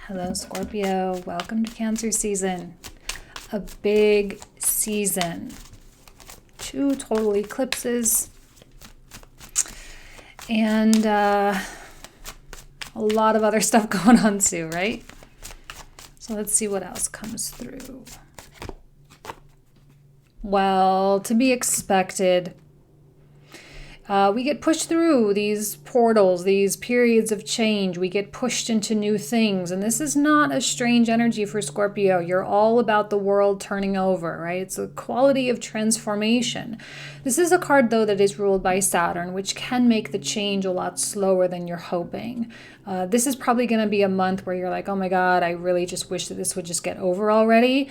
Hello, Scorpio. Welcome to Cancer season. A big season. 2 total eclipses. And a lot of other stuff going on too, right? So let's see what else comes through. Well, to be expected. We get pushed through these portals, these periods of change. We get pushed into new things. And this is not a strange energy for Scorpio. You're all about the world turning over, right? It's a quality of transformation. This is a card, though, that is ruled by Saturn, which can make the change a lot slower than you're hoping. This is probably going to be a month where you're like, oh my God, I really just wish that this would just get over already.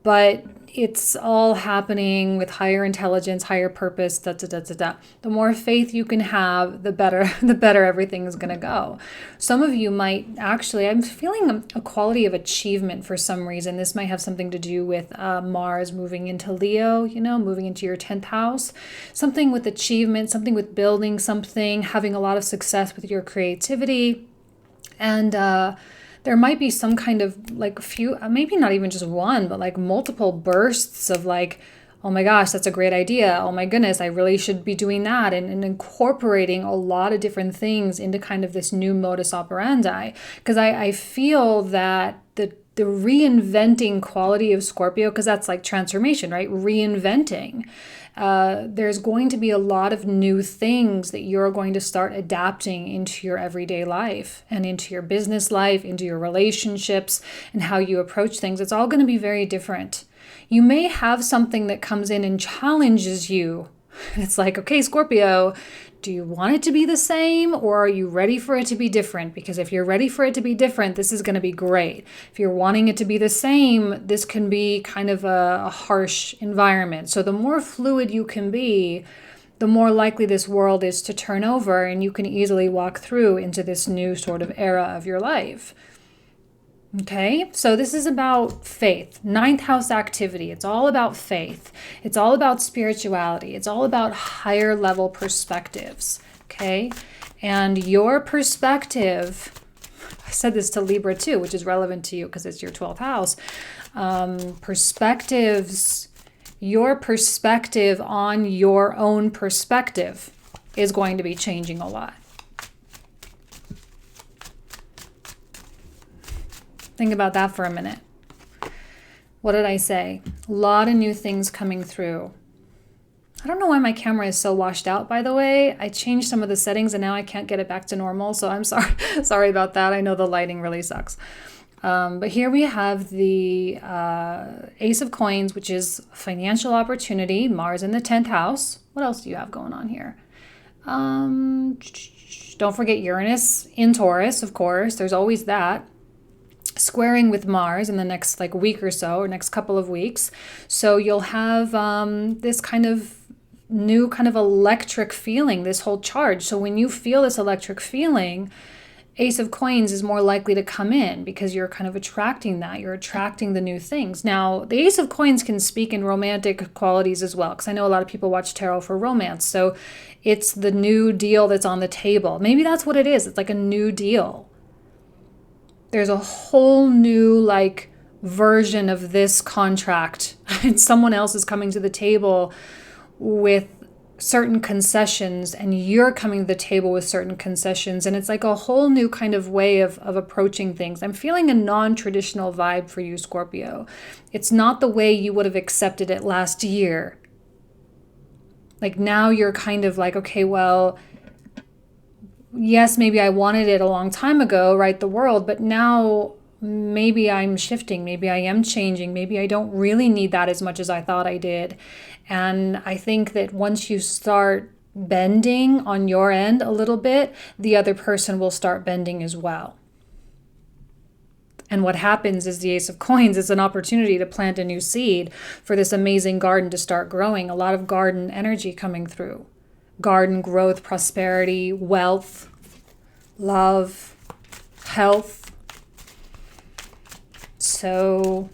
But it's all happening with higher intelligence, higher purpose, The more faith you can have, the better everything is going to go. Some of you might actually, I'm feeling a quality of achievement for some reason. This might have something to do with Mars moving into Leo, moving into your 10th house. Something with achievement, something with building something, having a lot of success with your creativity. And there might be some kind of few, maybe not even just one, but multiple bursts of oh my gosh, that's a great idea. Oh my goodness, I really should be doing that. And incorporating a lot of different things into kind of this new modus operandi. Because I feel that the reinventing quality of Scorpio, because that's like transformation, right? Reinventing. There's going to be a lot of new things that you're going to start adapting into your everyday life and into your business life, into your relationships and how you approach things. It's all going to be very different. You may have something that comes in and challenges you. It's like, okay, Scorpio, do you want it to be the same or are you ready for it to be different? Because if you're ready for it to be different, this is going to be great. If you're wanting it to be the same, this can be kind of a harsh environment. So the more fluid you can be, the more likely this world is to turn over and you can easily walk through into this new sort of era of your life. Okay, so this is about faith, 9th house activity. It's all about faith. It's all about spirituality. It's all about higher level perspectives. Okay, and your perspective, I said this to Libra too, which is relevant to you because it's your 12th house. Perspectives, your perspective on your own perspective is going to be changing a lot. Think about that for a minute. What did I say? A lot of new things coming through. I don't know why my camera is so washed out, by the way. I changed some of the settings and now I can't get it back to normal. So I'm sorry. Sorry about that. I know the lighting really sucks. But here we have the Ace of Coins, which is financial opportunity. Mars in the 10th house. What else do you have going on here? Don't forget Uranus in Taurus, of course. There's always that. Squaring with Mars in the next week or so, or next couple of weeks. So you'll have this kind of new kind of electric feeling, this whole charge. So when you feel this electric feeling, Ace of Coins is more likely to come in because you're kind of attracting that. You're attracting the new things. Now, the Ace of Coins can speak in romantic qualities as well, because I know a lot of people watch tarot for romance. So it's the new deal that's on the table. Maybe that's what it is. It's like a new deal. There's a whole new version of this contract and someone else is coming to the table with certain concessions and you're coming to the table with certain concessions. And it's like a whole new kind of way of approaching things. I'm feeling a non-traditional vibe for you, Scorpio. It's not the way you would have accepted it last year. Now you're kind of okay, well, yes, maybe I wanted it a long time ago, right, the world, but now maybe I'm shifting, maybe I am changing, maybe I don't really need that as much as I thought I did. And I think that once you start bending on your end a little bit, the other person will start bending as well. And what happens is the Ace of Coins is an opportunity to plant a new seed for this amazing garden to start growing. A lot of garden energy coming through. Garden growth, prosperity, wealth, love, health. So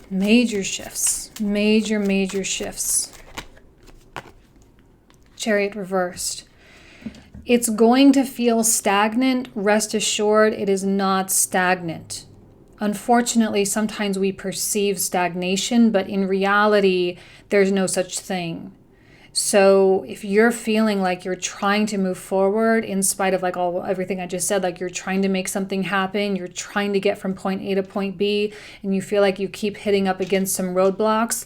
major shifts, major shifts. Chariot reversed. It's going to feel stagnant. Rest assured, it is not stagnant. Unfortunately, sometimes we perceive stagnation, but in reality, there's no such thing. So if you're feeling like you're trying to move forward in spite of like everything I just said, like you're trying to make something happen, you're trying to get from point A to point B, and you feel like you keep hitting up against some roadblocks,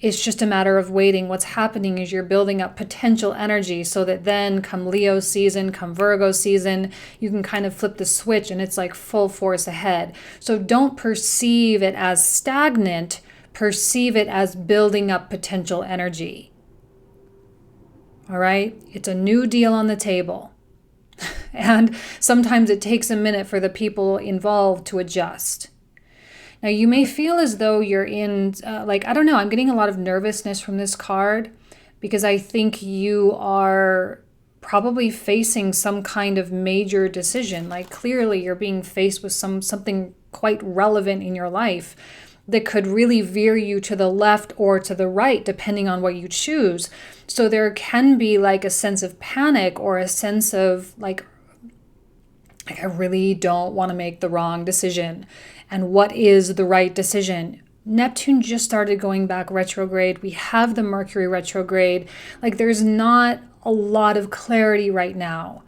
it's just a matter of waiting. What's happening is you're building up potential energy so that then come Leo season, come Virgo season, you can kind of flip the switch and it's like full force ahead. So don't perceive it as stagnant, perceive it as building up potential energy. All right? It's a new deal on the table. And sometimes it takes a minute for the people involved to adjust. Now, you may feel as though you're in, I don't know, I'm getting a lot of nervousness from this card because I think you are probably facing some kind of major decision. Like clearly you're being faced with something quite relevant in your life that could really veer you to the left or to the right, depending on what you choose. So there can be like a sense of panic or a sense of like I really don't want to make the wrong decision. And what is the right decision? Neptune just started going back retrograde. We have the Mercury retrograde. Like there's not a lot of clarity right now.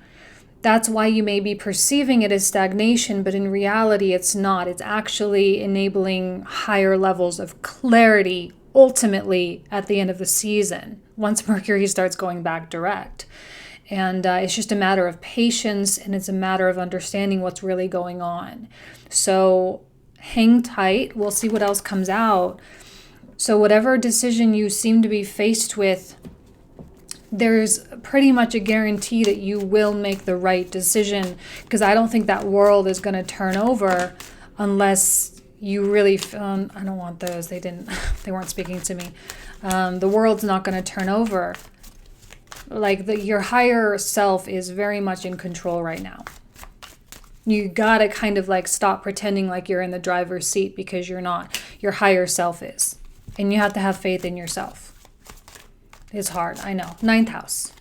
That's why you may be perceiving it as stagnation, but in reality, it's not. It's actually enabling higher levels of clarity ultimately at the end of the season, once Mercury starts going back direct. And it's just a matter of patience, and it's a matter of understanding what's really going on. So hang tight. We'll see what else comes out. So whatever decision you seem to be faced with, there's pretty much a guarantee that you will make the right decision, because I don't think that world is going to turn over unless you really I don't want those. They weren't speaking to me. The world's not going to turn over. Like your higher self is very much in control right now. You got to kind of like stop pretending like you're in the driver's seat, because you're not. Your higher self is. And you have to have faith in yourself. It's hard, I know. 9th house.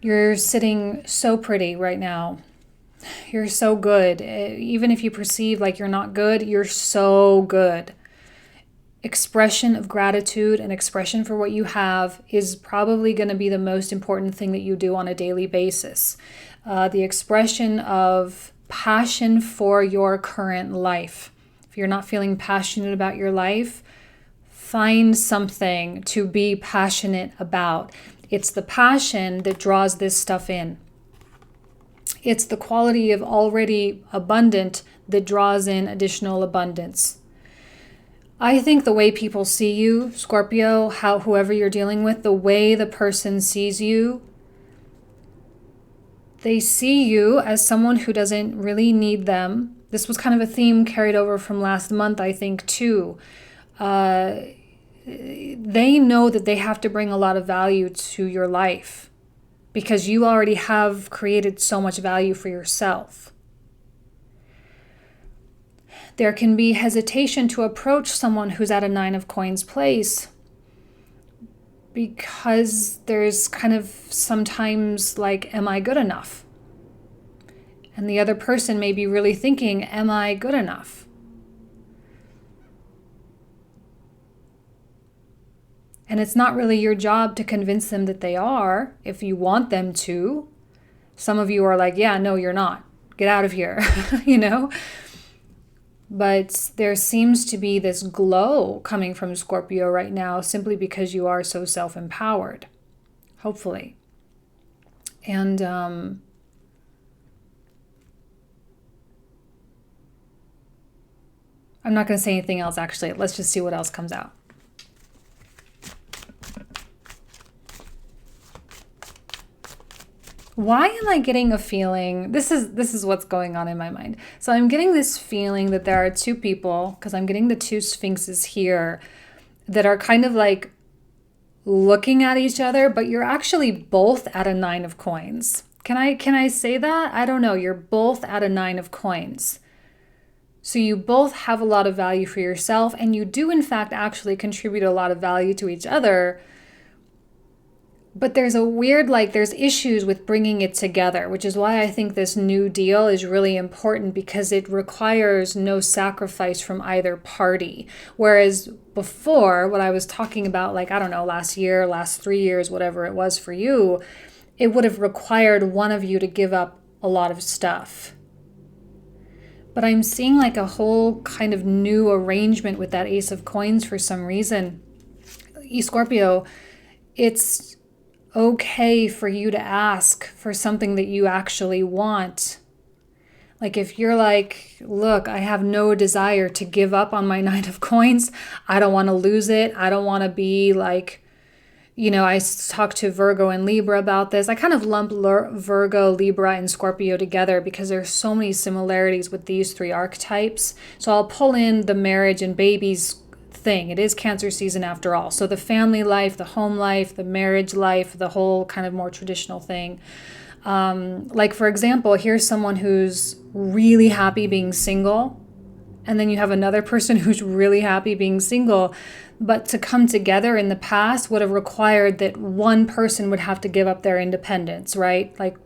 You're sitting so pretty right now. You're so good. Even if you perceive like you're not good, you're so good. Expression of gratitude and expression for what you have is probably going to be the most important thing that you do on a daily basis. The expression of passion for your current life. If you're not feeling passionate about your life, find something to be passionate about. It's the passion that draws this stuff in. It's the quality of already abundant that draws in additional abundance. I think the way people see you, Scorpio, whoever you're dealing with, the way the person sees you, they see you as someone who doesn't really need them. This was kind of a theme carried over from last month, I think, too. They know that they have to bring a lot of value to your life because you already have created so much value for yourself. There can be hesitation to approach someone who's at a 9 of Coins place because there's kind of sometimes like, am I good enough? And the other person may be really thinking, am I good enough? And it's not really your job to convince them that they are, if you want them to. Some of you are like, yeah, no, you're not. Get out of here, you know? But there seems to be this glow coming from Scorpio right now simply because you are so self-empowered, hopefully. And I'm not going to say anything else, actually. Let's just see what else comes out. Why am I getting a feeling, this is what's going on in my mind. So I'm getting this feeling that there are two people, because I'm getting the two sphinxes here, that are kind of like looking at each other, but you're actually both at a 9 of Coins. Can I say that? I don't know. You're both at a 9 of Coins. So you both have a lot of value for yourself, and you do in fact actually contribute a lot of value to each other. But there's a weird, like, there's issues with bringing it together, which is why I think this new deal is really important, because it requires no sacrifice from either party. Whereas before, what I was talking about, like, I don't know, last year, last 3 years, whatever it was for you, it would have required one of you to give up a lot of stuff. But I'm seeing like a whole kind of new arrangement with that Ace of Coins for some reason. Scorpio, it's okay for you to ask for something that you actually want. Like if you're like, look, I have no desire to give up on my Nine of Coins. I don't want to lose it. I don't want to be like, I talked to Virgo and Libra about this. I kind of lump Virgo, Libra, and Scorpio together because there's so many similarities with these three archetypes. So I'll pull in the marriage and babies thing. It is Cancer season after all. So the family life, the home life, the marriage life, the whole kind of more traditional thing. Like for example, here's someone who's really happy being single, and then you have another person who's really happy being single. But to come together in the past would have required that one person would have to give up their independence, right? Like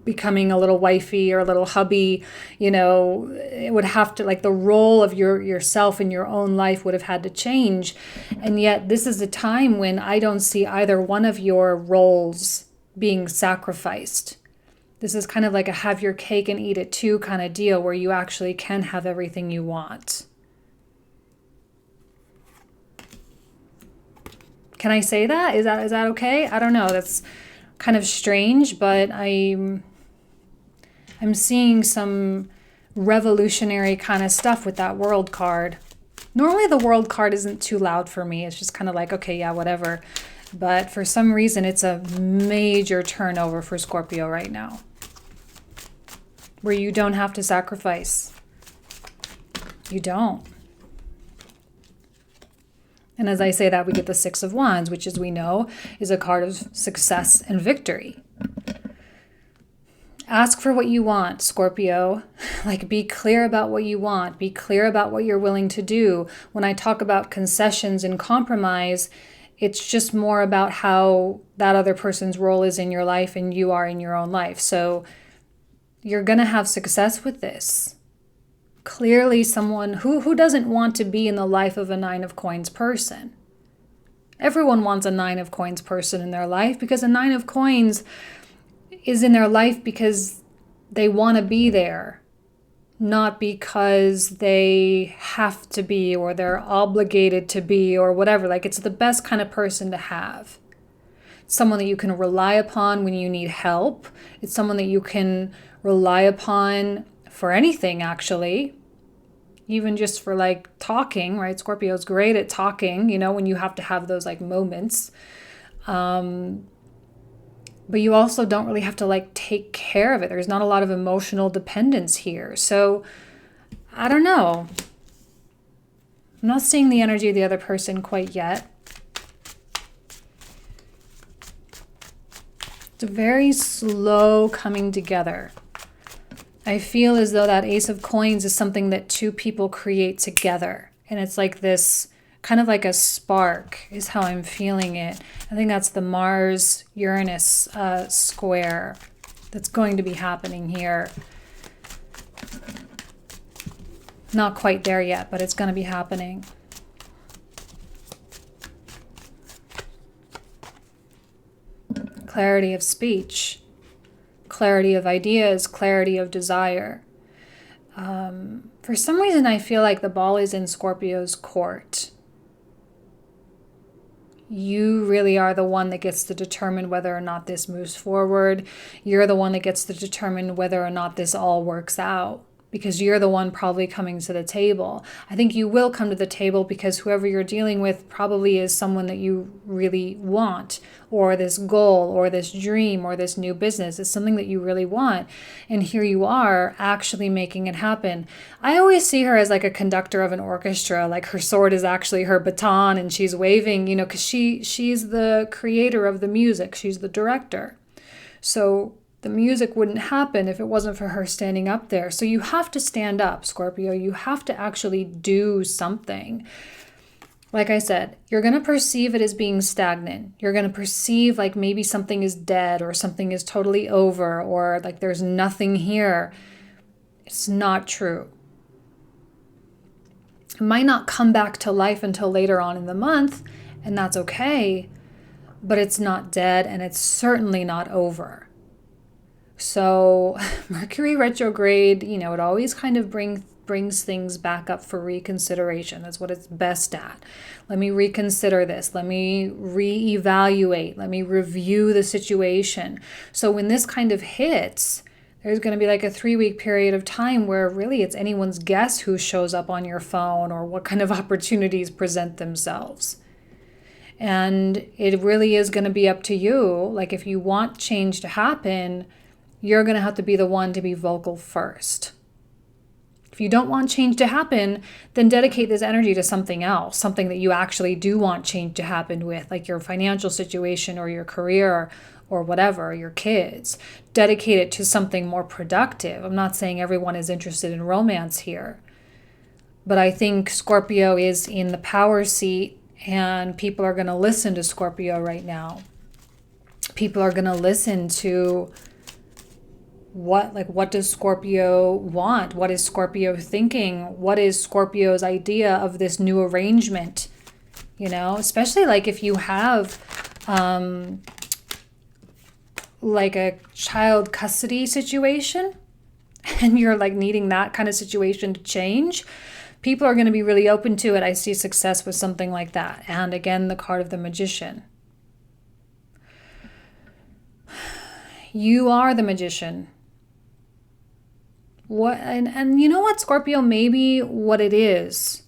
becoming a little wifey or a little hubby, it would have to, like the role of yourself in your own life would have had to change. And yet this is a time when I don't see either one of your roles being sacrificed. This is kind of like a have your cake and eat it too kind of deal where you actually can have everything you want. Can I say that? Is that okay? I don't know. That's kind of strange, but I'm seeing some revolutionary kind of stuff with that World card. Normally the World card isn't too loud for me. It's just kind of like, okay, yeah, whatever. But for some reason, it's a major turnover for Scorpio right now, where you don't have to sacrifice. You don't. And as I say that, we get the Six of Wands, which, as we know, is a card of success and victory. Ask for what you want, Scorpio. Like, be clear about what you want. Be clear about what you're willing to do. When I talk about concessions and compromise, it's just more about how that other person's role is in your life and you are in your own life. So you're going to have success with this. Clearly someone who doesn't want to be in the life of a Nine of Coins person. Everyone wants a Nine of Coins person in their life, because a Nine of Coins is in their life because they want to be there, not because they have to be or they're obligated to be or whatever. Like, it's the best kind of person to have. Someone that you can rely upon when you need help. It's someone that you can rely upon for anything, actually. Even just for like talking, right? Scorpio's great at talking, when you have to have those like moments. But you also don't really have to like take care of it. There's not a lot of emotional dependence here. So I don't know. I'm not seeing the energy of the other person quite yet. It's a very slow coming together. I feel as though that Ace of Coins is something that two people create together. And it's like this, kind of like a spark is how I'm feeling it. I think that's the Mars-Uranus square that's going to be happening here. Not quite there yet, but it's going to be happening. Clarity of speech. Clarity of ideas, clarity of desire. For some reason, I feel like the ball is in Scorpio's court. You really are the one that gets to determine whether or not this moves forward. You're the one that gets to determine whether or not this all works out, because you're the one probably coming to the table. I think you will come to the table because whoever you're dealing with probably is someone that you really want, or this goal, or this dream, or this new business is something that you really want. And here you are actually making it happen. I always see her as like a conductor of an orchestra, like her sword is actually her baton and she's waving, because she's the creator of the music. She's the director. So the music wouldn't happen if it wasn't for her standing up there. So you have to stand up, Scorpio. You have to actually do something. Like I said, you're going to perceive it as being stagnant. You're going to perceive like maybe something is dead or something is totally over or like there's nothing here. It's not true. It might not come back to life until later on in the month, and that's okay, but it's not dead and it's certainly not over. So Mercury retrograde, it always kind of brings things back up for reconsideration. That's what it's best at. Let me reconsider this. Let me reevaluate. Let me review the situation. So when this kind of hits, there's going to be like a 3-week period of time where really it's anyone's guess who shows up on your phone or what kind of opportunities present themselves. And it really is going to be up to you. Like if you want change to happen, you're going to have to be the one to be vocal first. If you don't want change to happen, then dedicate this energy to something else, something that you actually do want change to happen with, like your financial situation or your career or whatever, your kids. Dedicate it to something more productive. I'm not saying everyone is interested in romance here, but I think Scorpio is in the power seat and people are going to listen to Scorpio right now. People are going to listen to what does Scorpio want? What is Scorpio thinking? What is Scorpio's idea of this new arrangement? Especially like if you have like a child custody situation and you're like needing that kind of situation to change, people are going to be really open to it. I see success with something like that. And again, the card of the Magician. You are the magician. And you know what, Scorpio, maybe what it is,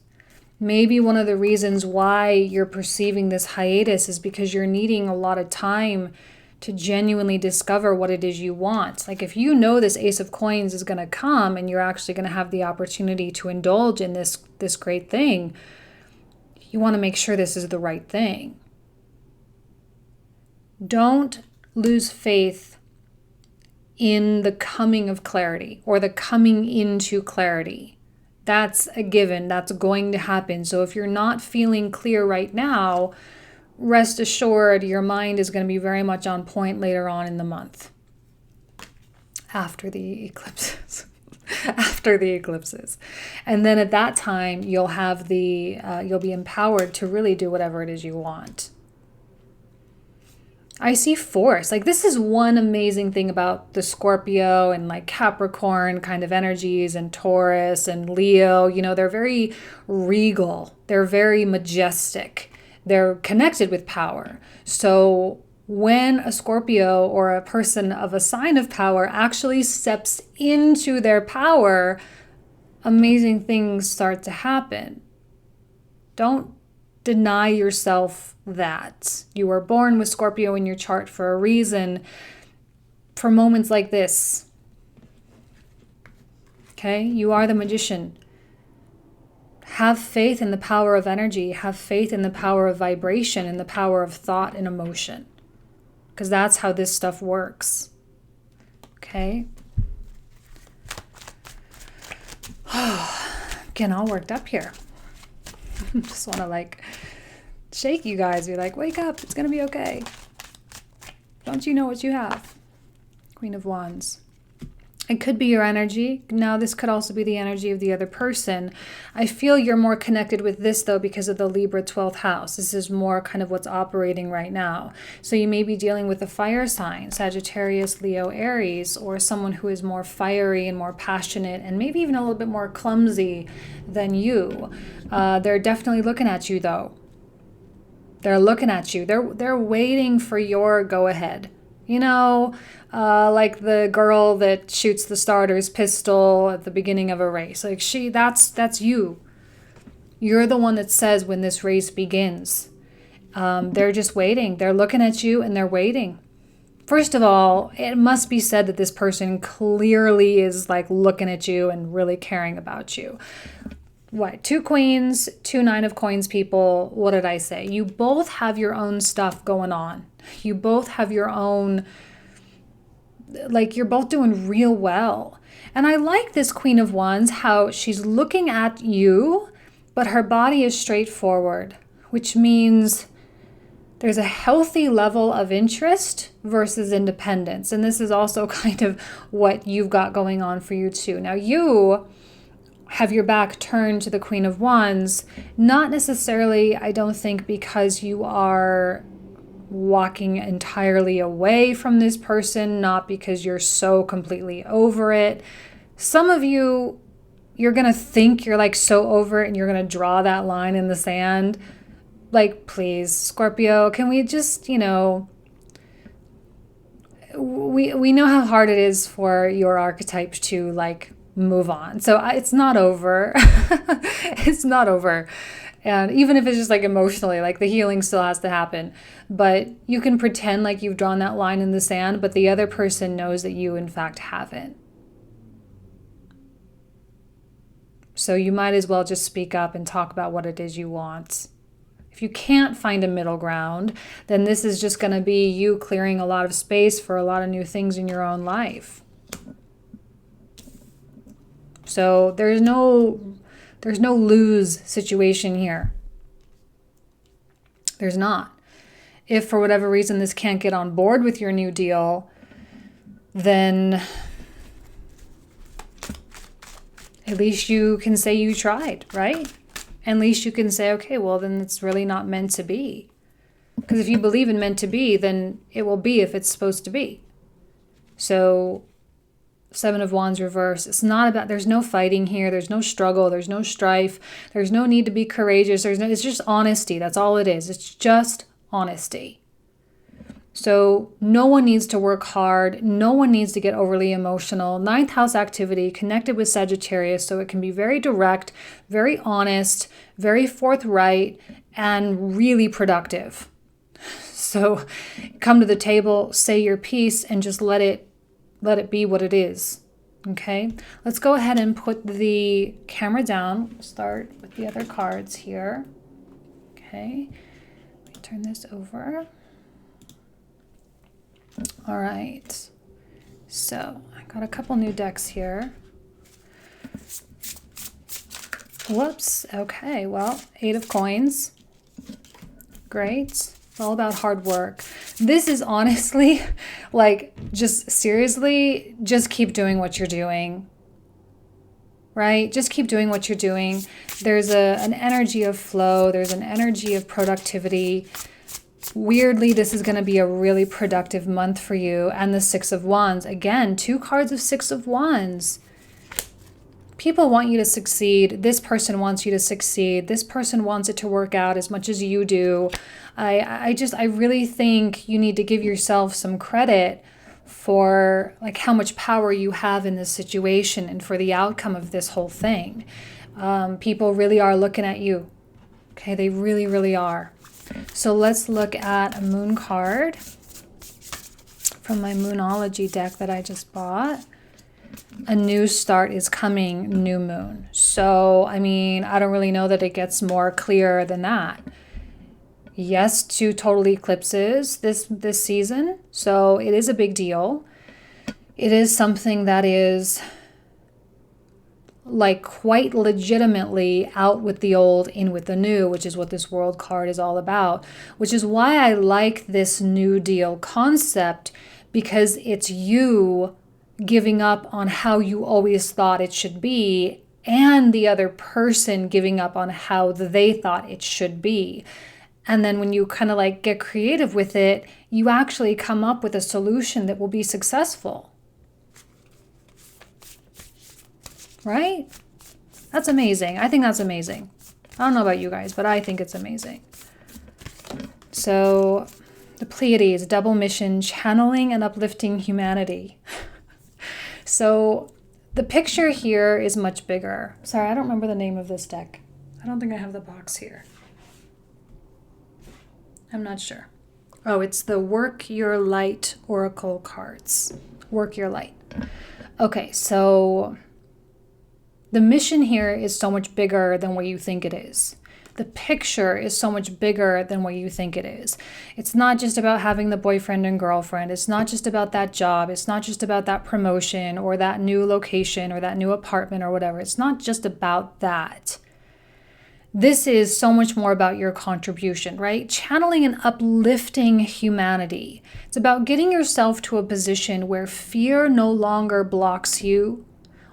maybe one of the reasons why you're perceiving this hiatus is because you're needing a lot of time to genuinely discover what it is you want. Like if you know this Ace of Coins is going to come and you're actually going to have the opportunity to indulge in this great thing, you want to make sure this is the right thing. Don't lose faith in the coming of clarity or the coming into clarity. That's a given. That's going to happen. So if you're not feeling clear right now, rest assured your mind is going to be very much on point later on in the month. After the eclipses. After the eclipses. And then at that time, you'll have you'll be empowered to really do whatever it is you want. I see force. Like this is one amazing thing about the Scorpio and like Capricorn kind of energies and Taurus and Leo. They're very regal. They're very majestic. They're connected with power. So when a Scorpio or a person of a sign of power actually steps into their power, amazing things start to happen. Don't deny yourself that. You were born with Scorpio in your chart for a reason, for moments like this. Okay? You are the magician. Have faith in the power of energy. Have faith in the power of vibration and the power of thought and emotion. Because that's how this stuff works. Okay? Getting all worked up here. Just want to shake you guys. Be like, wake up. It's going to be okay. Don't you know what you have? Queen of Wands. It could be your energy. Now, this could also be the energy of the other person. I feel you're more connected with this, though, because of the Libra 12th house. This is more kind of what's operating right now. So you may be dealing with a fire sign, Sagittarius, Leo, Aries, or someone who is more fiery and more passionate and maybe even a little bit more clumsy than you. They're definitely looking at you, though. They're looking at you. They're waiting for your go-ahead. Like the girl that shoots the starter's pistol at the beginning of a race. Like that's you. You're the one that says when this race begins. They're just waiting. They're looking at you and they're waiting. First of all, it must be said that this person clearly is looking at you and really caring about you. What? 2 queens, 2 9 of coins people. What did I say? You both have your own stuff going on. You both have your own, you're both doing real well. And I like this Queen of Wands, how she's looking at you, but her body is straightforward. which means there's a healthy level of interest versus independence. And this is also kind of what you've got going on for you too. Now you have your back turned to the Queen of Wands, not necessarily, I don't think, because you are walking entirely away from this person, not because you're so completely over it. Some of you, you're going to think you're like so over it and you're going to draw that line in the sand. Like, please, Scorpio, can we just, we know how hard it is for your archetype to like move on. So it's not over. It's not over. And even if it's just like emotionally, like the healing still has to happen. But you can pretend like you've drawn that line in the sand, but the other person knows that you in fact haven't. So you might as well just speak up and talk about what it is you want. If you can't find a middle ground, then this is just going to be you clearing a lot of space for a lot of new things in your own life. So there's no lose situation here. There's not. If for whatever reason this can't get on board with your new deal, then at least you can say you tried, right? At least you can say, okay, well, then it's really not meant to be. Because if you believe in meant to be, then it will be if it's supposed to be. So, Seven of Wands reverse. It's not about, there's no fighting here. There's no struggle. There's no strife. There's no need to be courageous. It's just honesty. That's all it is. It's just honesty. So no one needs to work hard. No one needs to get overly emotional. Ninth house activity connected with Sagittarius. So it can be very direct, very honest, very forthright, and really productive. So come to the table, say your piece, and just let it be what it is. Okay, let's go ahead and put the camera down. We'll start with the other cards here. Okay, let me turn this over. All right, so I got a couple new decks here. Whoops, okay, well, 8 of coins. Great. It's all about hard work. This is honestly, like, just seriously, just keep doing what you're doing. Right? Just keep doing what you're doing. There's an energy of flow. There's an energy of productivity. Weirdly, this is going to be a really productive month for you. And the Six of Wands. Again, 2 cards of Six of Wands. People want you to succeed. This person wants you to succeed. This person wants it to work out as much as you do. I really think you need to give yourself some credit for like how much power you have in this situation and for the outcome of this whole thing. People really are looking at you. Okay, they really, really are. So let's look at a moon card from my Moonology deck that I just bought. A new start is coming, new moon. So, I mean, I don't really know that it gets more clear than that. Yes, 2 total eclipses this season. So it is a big deal. It is something that is like quite legitimately out with the old, in with the new, which is what this World card is all about, which is why I like this New Deal concept, because it's you giving up on how you always thought it should be and the other person giving up on how they thought it should be. And then when you kind of like get creative with it, you actually come up with a solution that will be successful. Right? That's amazing. I think that's amazing. I don't know about you guys, but I think it's amazing. So the Pleiades, double mission, channeling and uplifting humanity. So the picture here is much bigger. Sorry, I don't remember the name of this deck. I don't think I have the box here. I'm not sure. Oh, it's the Work Your Light Oracle cards. Work Your Light. Okay, so the mission here is so much bigger than what you think it is. The picture is so much bigger than what you think it is. It's not just about having the boyfriend and girlfriend. It's not just about that job. It's not just about that promotion or that new location or that new apartment or whatever. It's not just about that. This is so much more about your contribution, right? Channeling and uplifting humanity. It's about getting yourself to a position where fear no longer blocks you,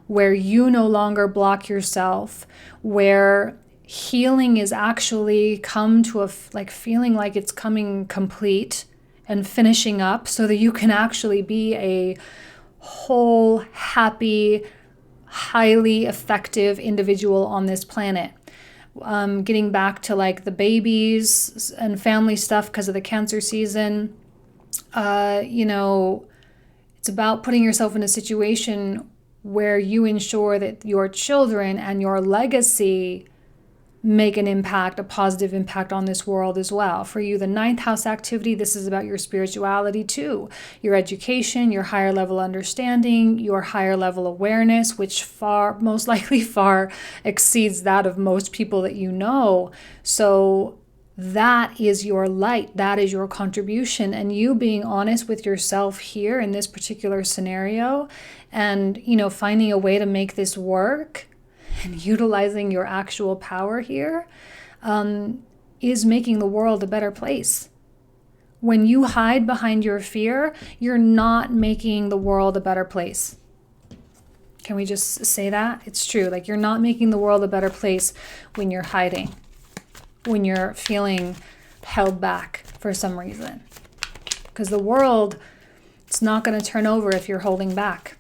where you no longer block yourself, where healing is actually come to a feeling like it's coming complete and finishing up, so that you can actually be a whole, happy, highly effective individual on this planet. Getting back to like the babies and family stuff because of the Cancer season. It's about putting yourself in a situation where you ensure that your children and your legacy make an impact, a positive impact on this world as well. For you, the ninth house activity, this is about your spirituality too, your education, your higher level understanding, your higher level awareness, which most likely far exceeds that of most people that you know. So that is your light, that is your contribution, and you being honest with yourself here in this particular scenario, and finding a way to make this work and utilizing your actual power here, is making the world a better place. When you hide behind your fear, you're not making the world a better place. Can we just say that? It's true. Like, you're not making the world a better place when you're hiding, when you're feeling held back for some reason. Because the world, it's not going to turn over if you're holding back.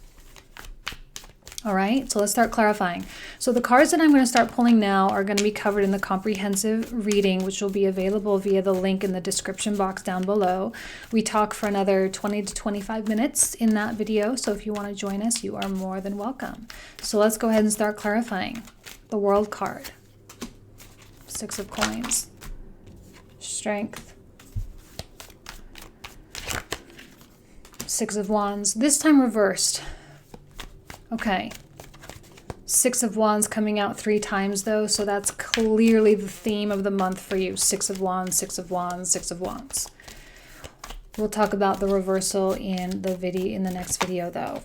All right, so let's start clarifying. So the cards that I'm going to start pulling now are going to be covered in the comprehensive reading, which will be available via the link in the description box down below. We talk for another 20 to 25 minutes in that video, so if you want to join us, you are more than welcome. So let's go ahead and start clarifying. The World card. Six of Coins. Strength. Six of Wands. This time reversed. Okay, Six of Wands coming out 3 times though, so that's clearly the theme of the month for you. Six of Wands, Six of Wands, Six of Wands. We'll talk about the reversal in the next video though.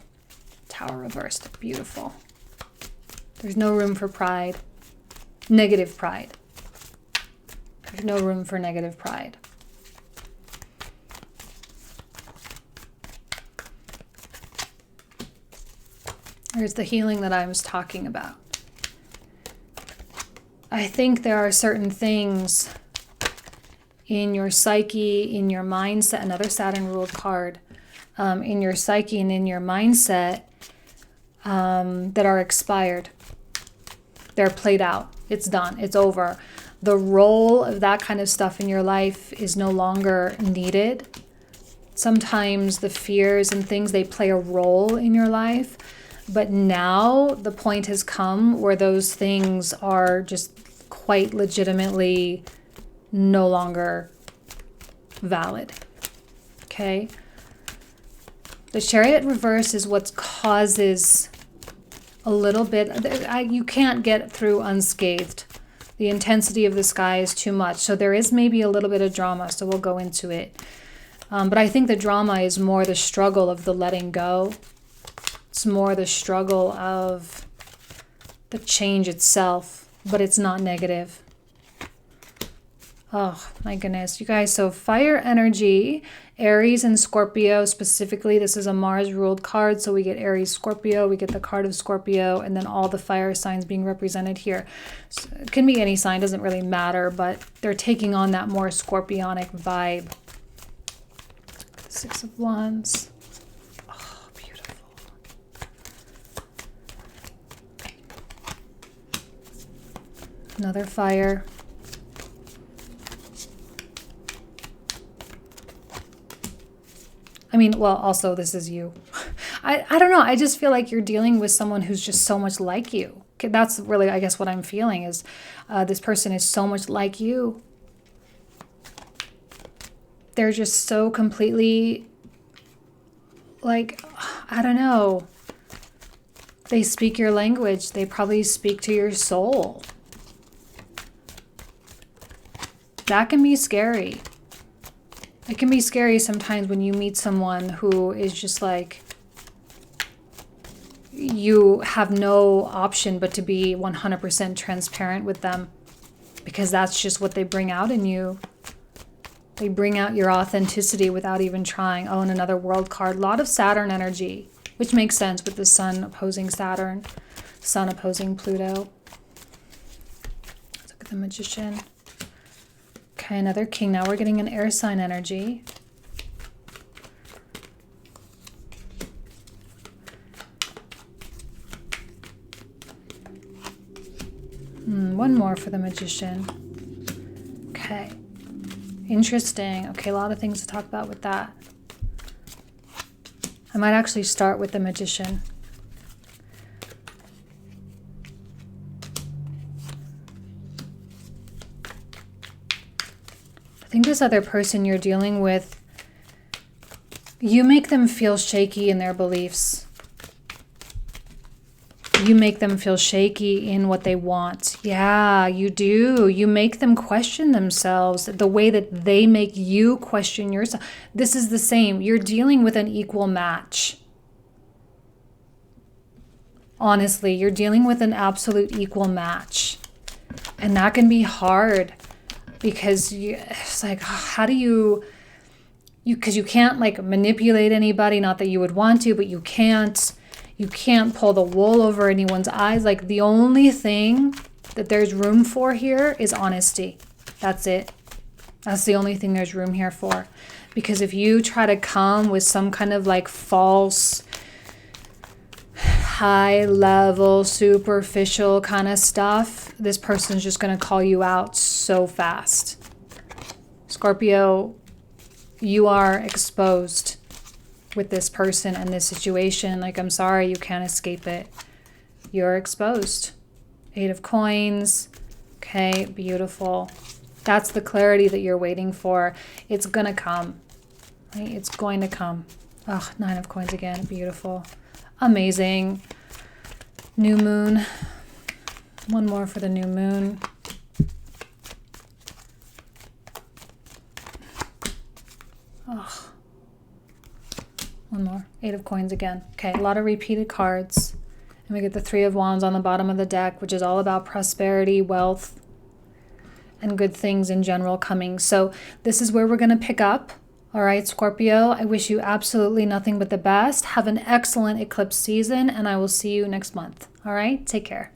Tower reversed, beautiful. There's no room for pride, negative pride. There's no room for negative pride. There's the healing that I was talking about. I think there are certain things in your psyche, in your mindset, another Saturn ruled card, in your psyche and in your mindset that are expired. They're played out. It's done. It's over. The role of that kind of stuff in your life is no longer needed. Sometimes the fears and things, they play a role in your life. But now the point has come where those things are just quite legitimately no longer valid. Okay? The Chariot reverse is what causes a little bit, you can't get through unscathed. The intensity of the sky is too much. So there is maybe a little bit of drama, so we'll go into it. But I think the drama is more the struggle of the letting go. It's more the struggle of the change itself, but it's not negative. Oh my goodness, you guys. So fire energy, Aries and Scorpio specifically. This is a Mars ruled card. So we get Aries, Scorpio, we get the card of Scorpio, and then all the fire signs being represented here. So it can be any sign, doesn't really matter, but they're taking on that more scorpionic vibe. Six of Wands. Another fire. I mean, well, also this is you. I don't know. I just feel like you're dealing with someone who's just so much like you. Okay, that's really, I guess, what I'm feeling is this person is so much like you. They're just so completely, like, I don't know. They speak your language. They probably speak to your soul. That can be scary. It can be scary sometimes when you meet someone who is just like, you have no option but to be 100% transparent with them. because that's just what they bring out in you. They bring out your authenticity without even trying. Oh, and another world card. A lot of Saturn energy, which makes sense with the sun opposing Saturn, sun opposing Pluto. Let's look at the Magician. Okay, another King. Now we're getting an air sign energy. One more for the Magician. Okay. Interesting. Okay, a lot of things to talk about with that. I might actually start with the Magician. I think this other person you're dealing with, you make them feel shaky in their beliefs. You make them feel shaky in what they want. Yeah, you do. You make them question themselves the way that they make you question yourself. This is the same. You're dealing with an equal match. Honestly, you're dealing with an absolute equal match. And that can be hard because it's like, how do you because you can't like manipulate anybody, not that you would want to, but you can't. You can't pull the wool over anyone's eyes. Like the only thing that there's room for here is honesty. That's it. That's the only thing there's room here for. Because if you try to come with some kind of like false, high level, superficial kind of stuff, this person's just going to call you out so fast. Scorpio, you are exposed with this person and this situation. Like, I'm sorry, you can't escape it. You're exposed. 8 of Coins. Okay, beautiful. That's the clarity that you're waiting for. It's gonna come. Right? It's going to come. Oh, 9 of Coins again. Beautiful. Amazing. New moon. One more for the new moon. Oh. One more. 8 of Coins again. Okay, a lot of repeated cards. And we get the 3 of Wands on the bottom of the deck, which is all about prosperity, wealth, and good things in general coming. So this is where we're going to pick up. All right, Scorpio, I wish you absolutely nothing but the best. Have an excellent eclipse season, and I will see you next month. All right, take care.